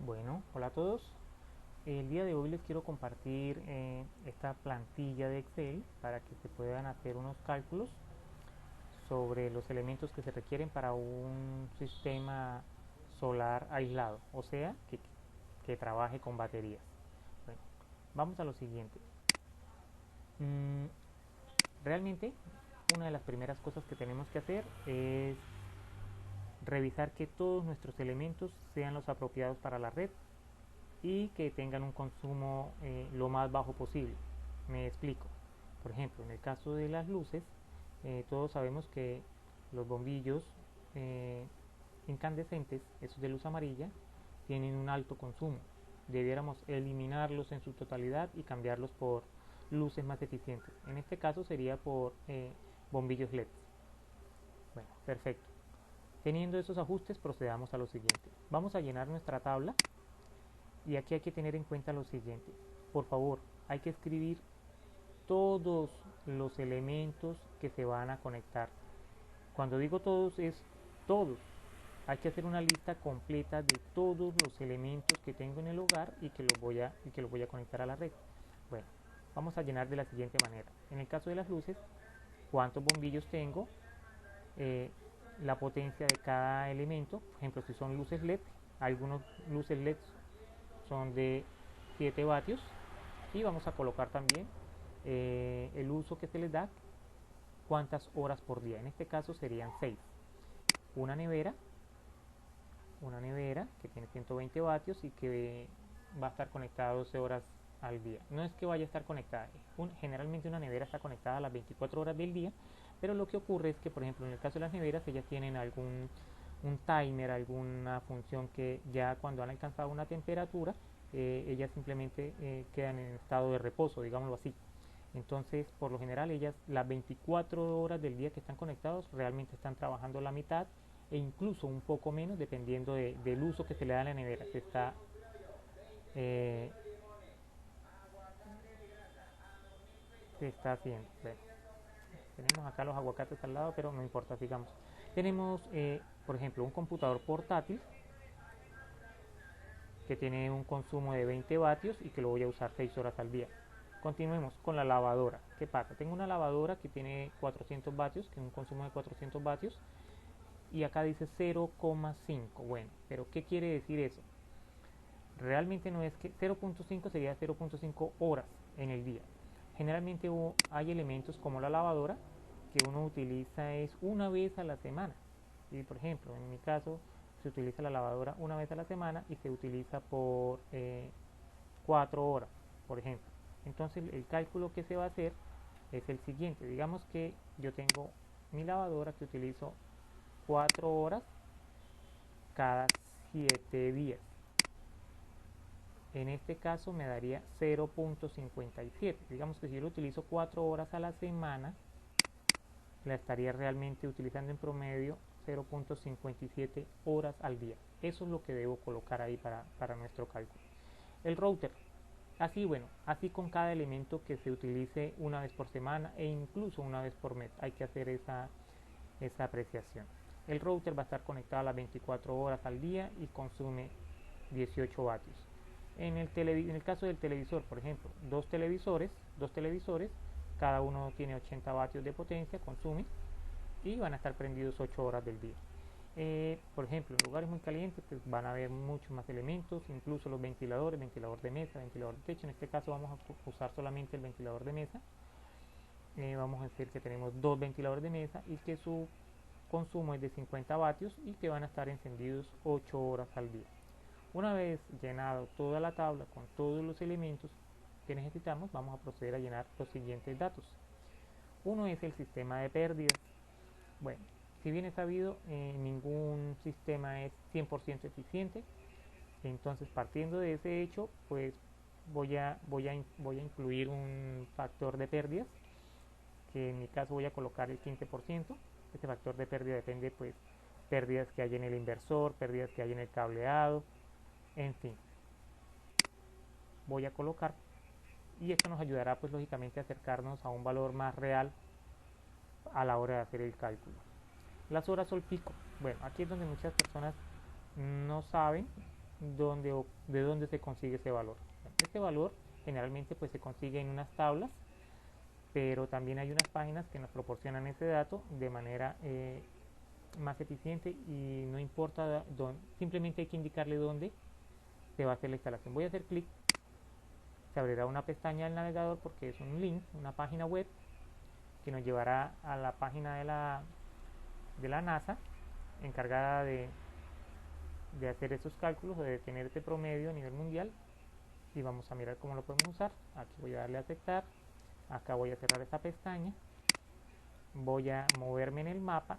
Bueno, hola a todos. El día de hoy les quiero compartir esta plantilla de Excel para que se puedan hacer unos cálculos sobre los elementos que se requieren para un sistema solar aislado, o sea, que trabaje con baterías. Bueno, vamos a lo siguiente. Mm, Realmente, una de las primeras cosas que tenemos que hacer es revisar que todos nuestros elementos sean los apropiados para la red y que tengan un consumo lo más bajo posible. Me explico. Por ejemplo, en el caso de las luces, todos sabemos que los bombillos eh, incandescentes, esos de luz amarilla, tienen un alto consumo. Debiéramos eliminarlos en su totalidad y cambiarlos por luces más eficientes. En este caso sería por bombillos LED. Bueno, perfecto. Teniendo esos ajustes, procedamos a lo siguiente. Vamos a llenar nuestra tabla. Y aquí hay que tener en cuenta lo siguiente. Por favor, hay que escribir todos los elementos que se van a conectar. Cuando digo todos es todos. Hay que hacer una lista completa de todos los elementos que tengo en el hogar y que los voy a conectar a la red. Bueno, vamos a llenar de la siguiente manera. En el caso de las luces, cuántos bombillos tengo, eh, la potencia de cada elemento. Por ejemplo, si son luces LED, algunos luces LED son de 7 vatios y vamos a colocar también el uso que se les da, cuántas horas por día. En este caso serían 6. Una nevera, una nevera que tiene 120 vatios y que va a estar conectada 12 horas al día. No es que vaya a estar conectada, generalmente una nevera está conectada a las 24 horas del día, pero lo que ocurre es que, por ejemplo, en el caso de las neveras, ellas tienen algún un timer, alguna función que ya cuando han alcanzado una temperatura, ellas simplemente quedan en estado de reposo, digámoslo así. Entonces, por lo general, ellas las 24 horas del día que están conectados realmente están trabajando la mitad e incluso un poco menos dependiendo del uso que se le da a la nevera. Eh, se está haciendo. Bueno, tenemos acá los aguacates al lado, pero no importa, sigamos. Tenemos, por ejemplo, un computador portátil que tiene un consumo de 20 vatios y que lo voy a usar 6 horas al día. Continuemos con la lavadora. ¿Qué pasa? Tengo una lavadora que tiene 400 vatios, que es un consumo de 400 vatios, y acá dice 0,5. Bueno, pero ¿qué quiere decir eso? Realmente no es que 0,5 sería 0,5 horas en el día. Generalmente hay elementos como la lavadora que uno utiliza es una vez a la semana. Y por ejemplo, en mi caso se utiliza la lavadora una vez a la semana y se utiliza por 4 horas, por ejemplo. Entonces el cálculo que se va a hacer es el siguiente. Digamos que yo tengo mi lavadora que utilizo 4 horas cada 7 días. En este caso me daría 0,57. Digamos que si yo lo utilizo 4 horas a la semana, la estaría realmente utilizando en promedio 0,57 horas al día. Eso es lo que debo colocar ahí para nuestro cálculo. El router. Así, bueno, así con cada elemento que se utilice una vez por semana e incluso una vez por mes. Hay que hacer esa apreciación. El router va a estar conectado a las 24 horas al día y consume 18 vatios. En el caso del televisor, por ejemplo, dos televisores, cada uno tiene 80 vatios de potencia, consume y van a estar prendidos 8 horas del día. Por ejemplo, en lugares muy calientes pues van a haber muchos más elementos, incluso los ventiladores, ventilador de mesa, ventilador de techo. En este caso vamos a usar solamente el ventilador de mesa. Vamos a decir que tenemos dos ventiladores de mesa y que su consumo es de 50 vatios y que van a estar encendidos 8 horas al día. Una vez llenado toda la tabla con todos los elementos que necesitamos, vamos a proceder a llenar los siguientes datos. Uno es el sistema de pérdidas. Bueno, si bien es sabido, ningún sistema es 100% eficiente. Entonces, partiendo de ese hecho, pues voy a incluir un factor de pérdidas, que en mi caso voy a colocar el 15%. Este factor de pérdida depende, pues, pérdidas que hay en el inversor, pérdidas que hay en el cableado, en fin. Voy a colocar y esto nos ayudará, pues, lógicamente a acercarnos a un valor más real a la hora de hacer el cálculo. Las horas sol pico. Bueno, aquí es donde muchas personas no saben, de dónde se consigue ese valor. Este valor generalmente pues se consigue en unas tablas, pero también hay unas páginas que nos proporcionan ese dato de manera más eficiente, y no importa dónde, simplemente hay que indicarle dónde se va a hacer la instalación. Voy a hacer clic, se abrirá una pestaña del navegador porque es un link, una página web que nos llevará a la página de la NASA, encargada de hacer esos cálculos o de tener este promedio a nivel mundial, y vamos a mirar cómo lo podemos usar. Aquí voy a darle a aceptar, acá voy a cerrar esta pestaña, voy a moverme en el mapa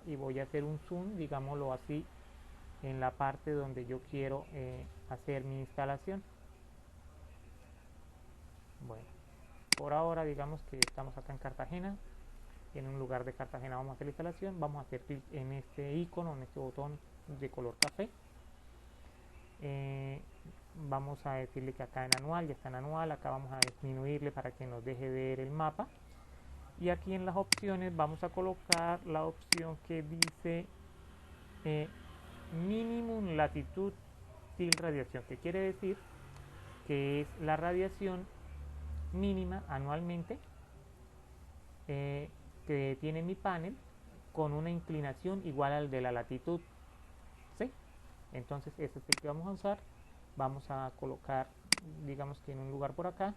y voy a hacer un zoom, digámoslo así, en la parte donde yo quiero hacer mi instalación. Bueno, por ahora digamos que estamos acá en Cartagena, en un lugar de Cartagena vamos a hacer la instalación. Vamos a hacer clic en este icono, en este botón de color café. Vamos a decirle que acá en anual, ya está en anual, acá vamos a disminuirle para que nos deje ver el mapa, y aquí en las opciones vamos a colocar la opción que dice minimum latitud til radiación, que quiere decir que es la radiación mínima anualmente que tiene mi panel, con una inclinación igual al de la latitud, ¿sí? Entonces este es el que vamos a usar. Vamos a colocar, digamos que en un lugar por acá,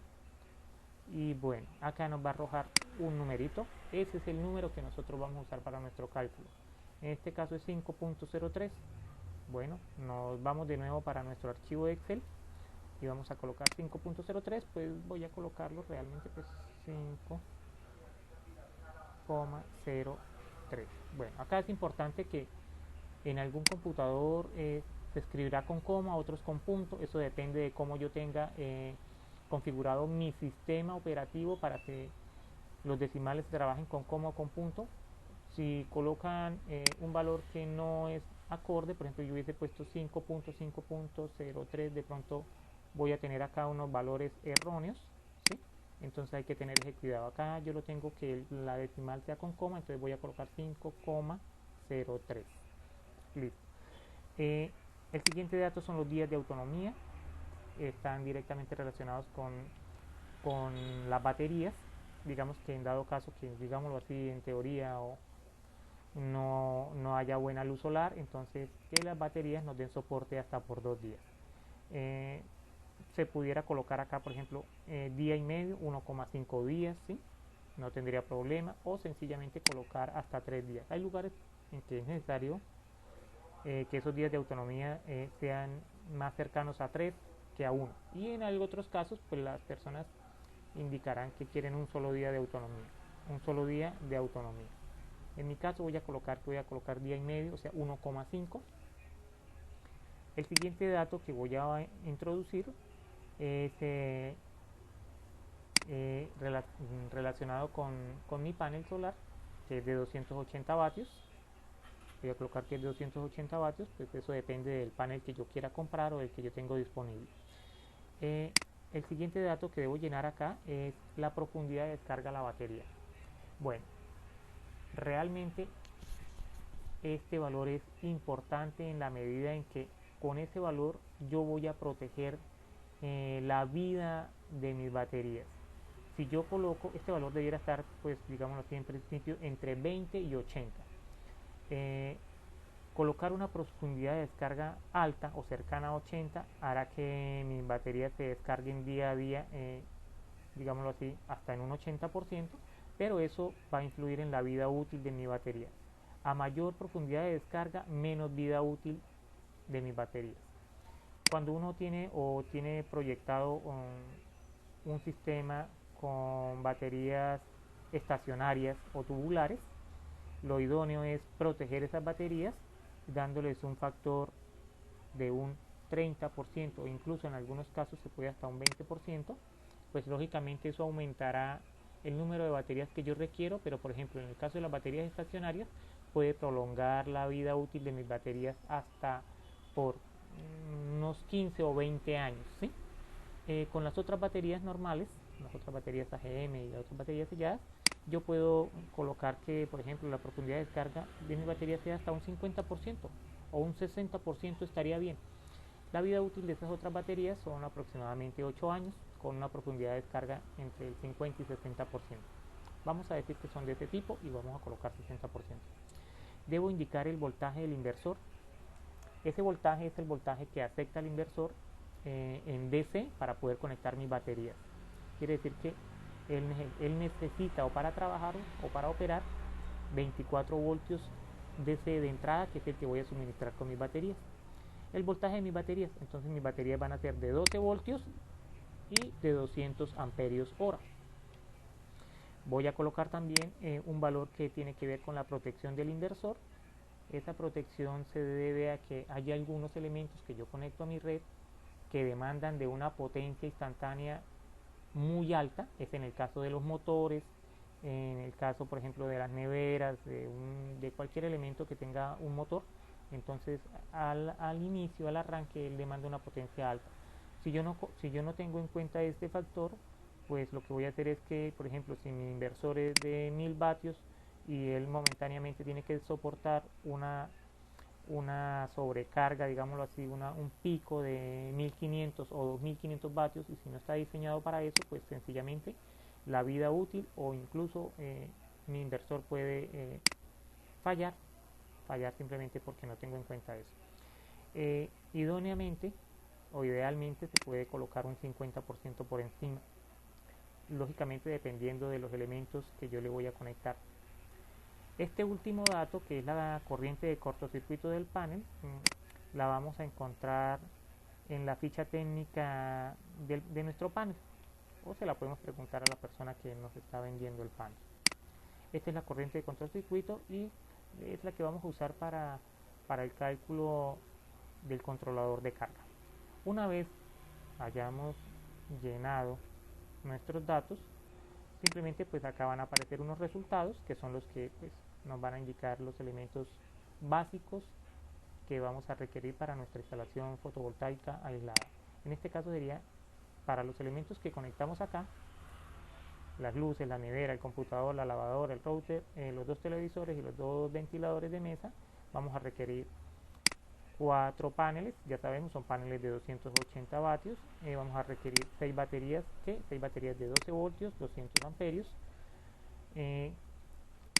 y bueno, acá nos va a arrojar un numerito. Ese es el número que nosotros vamos a usar para nuestro cálculo. En este caso es 5.03. Bueno, nos vamos de nuevo para nuestro archivo de Excel y vamos a colocar 5.03. pues voy a colocarlo realmente pues 5,03. Bueno, acá es importante que en algún computador se escribirá con coma, otros con punto. Eso depende de cómo yo tenga configurado mi sistema operativo para que los decimales trabajen con coma o con punto. Si colocan un valor que no es acorde, por ejemplo yo hubiese puesto 5.5.03, de pronto voy a tener acá unos valores erróneos, ¿sí? Entonces hay que tener ese cuidado. Acá yo lo tengo que la decimal sea con coma, entonces voy a colocar 5,03. Listo. El siguiente dato son los días de autonomía. Están directamente relacionados con las baterías. Digamos que en dado caso que, digámoslo así, en teoría o no haya buena luz solar, entonces que las baterías nos den soporte hasta por 2 días. Se pudiera colocar acá, por ejemplo, día y medio, 1,5 días, ¿sí? No tendría problema, o sencillamente colocar hasta 3 días. Hay lugares en que es necesario que esos días de autonomía sean más cercanos a 3 que a 1, y en otros casos pues las personas indicarán que quieren un solo día de autonomía, En mi caso voy a colocar día y medio, o sea 1,5. El siguiente dato que voy a introducir es relacionado con mi panel solar, que es de 280 vatios. Voy a colocar que es de 280 vatios, pues eso depende del panel que yo quiera comprar o del que yo tengo disponible. El siguiente dato que debo llenar acá es la profundidad de descarga a la batería. Bueno, realmente este valor es importante en la medida en que con ese valor yo voy a proteger la vida de mis baterías. Si yo coloco, este valor debiera estar, pues digámoslo así, en principio entre 20 y 80. Colocar una profundidad de descarga alta o cercana a 80 hará que mis baterías se descarguen día a día, digámoslo así, hasta en un 80%, pero eso va a influir en la vida útil de mi batería. A mayor profundidad de descarga, menos vida útil de mis baterías. Cuando uno tiene proyectado un sistema con baterías estacionarias o tubulares, lo idóneo es proteger esas baterías dándoles un factor de un 30%, o incluso en algunos casos se puede hasta un 20%, pues lógicamente eso aumentará el número de baterías que yo requiero, pero por ejemplo en el caso de las baterías estacionarias puede prolongar la vida útil de mis baterías hasta por unos 15 o 20 años, ¿sí? Con las otras baterías normales, las otras baterías AGM y las otras baterías selladas, yo puedo colocar que, por ejemplo, la profundidad de descarga de mi batería sea hasta un 50% o un 60% estaría bien. La vida útil de estas otras baterías son aproximadamente 8 años con una profundidad de descarga entre el 50 y 60%. Vamos a decir que son de este tipo y vamos a colocar 60%. Debo indicar el voltaje del inversor. Ese voltaje es el voltaje que acepta el inversor en DC para poder conectar mis baterías. Quiere decir que él necesita o para trabajar o para operar 24 voltios DC de entrada, que es el que voy a suministrar con mis baterías. El voltaje de mis baterías, entonces mis baterías van a ser de 12 voltios y de 200 amperios hora. Voy a colocar también un valor que tiene que ver con la protección del inversor. Esa protección se debe a que hay algunos elementos que yo conecto a mi red que demandan de una potencia instantánea muy alta. Es en el caso de los motores, en el caso por ejemplo de las neveras, de cualquier elemento que tenga un motor. Entonces al inicio, al arranque, él demanda una potencia alta. Si yo no tengo en cuenta este factor, pues lo que voy a hacer es que, por ejemplo, si mi inversor es de 1000 vatios y él momentáneamente tiene que soportar una sobrecarga, digámoslo así, un pico de 1500 o 2500 vatios, y si no está diseñado para eso, pues sencillamente la vida útil o incluso mi inversor puede fallar simplemente porque no tengo en cuenta eso. Idóneamente o idealmente se puede colocar un 50% por encima, lógicamente dependiendo de los elementos que yo le voy a conectar. Este último dato, que es la corriente de cortocircuito del panel, la vamos a encontrar en la ficha técnica de nuestro panel, o se la podemos preguntar a la persona que nos está vendiendo el panel. Esta es la corriente de cortocircuito y es la que vamos a usar para el cálculo del controlador de carga. Una vez hayamos llenado nuestros datos, simplemente pues acá van a aparecer unos resultados que son los que pues nos van a indicar los elementos básicos que vamos a requerir para nuestra instalación fotovoltaica aislada. En este caso sería para los elementos que conectamos acá: las luces, la nevera, el computador, la lavadora, el router, los dos televisores y los dos ventiladores de mesa. Vamos a requerir 4 paneles, ya sabemos, son paneles de 280 vatios. Vamos a requerir 6 baterías, 6 baterías de 12 voltios, 200 amperios.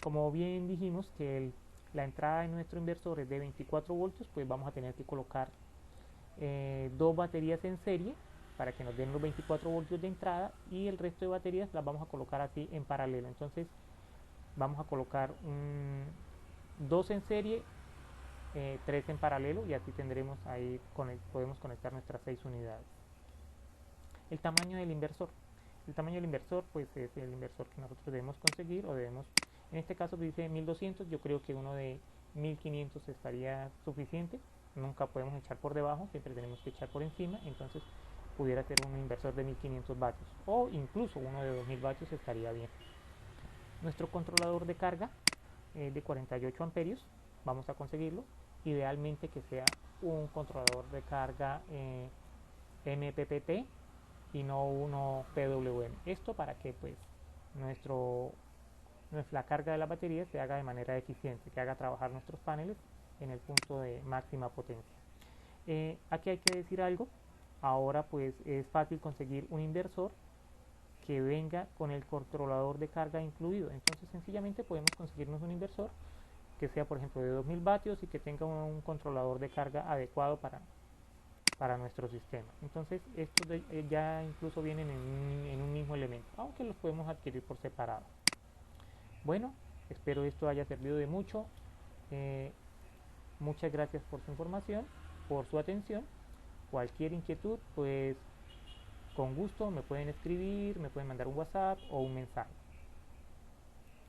Como bien dijimos que la entrada de nuestro inversor es de 24 voltios, pues vamos a tener que colocar 2 baterías en serie para que nos den los 24 voltios de entrada, y el resto de baterías las vamos a colocar así en paralelo. Entonces vamos a colocar 2 en serie, 3 en paralelo, y así tendremos ahí, podemos conectar nuestras 6 unidades. El tamaño del inversor. El tamaño del inversor pues es el inversor que nosotros debemos conseguir, o debemos, en este caso dice 1200, yo creo que uno de 1500 estaría suficiente. Nunca podemos echar por debajo, siempre tenemos que echar por encima. Entonces pudiera ser un inversor de 1500 vatios o incluso uno de 2000 vatios estaría bien. Nuestro controlador de carga de 48 amperios, vamos a conseguirlo. Idealmente que sea un controlador de carga MPPT y no uno PWM. Esto para que pues la carga de la batería se haga de manera eficiente, que haga trabajar nuestros paneles en el punto de máxima potencia. Aquí hay que decir algo. Ahora pues es fácil conseguir un inversor que venga con el controlador de carga incluido. Entonces sencillamente podemos conseguirnos un inversor que sea por ejemplo de 2000 vatios y que tenga un controlador de carga adecuado para nuestro sistema. Entonces estos ya incluso vienen en un mismo elemento, aunque los podemos adquirir por separado. Bueno, espero esto haya servido de mucho. Muchas gracias por su información, por su atención. Cualquier inquietud, pues con gusto me pueden escribir, me pueden mandar un WhatsApp o un mensaje.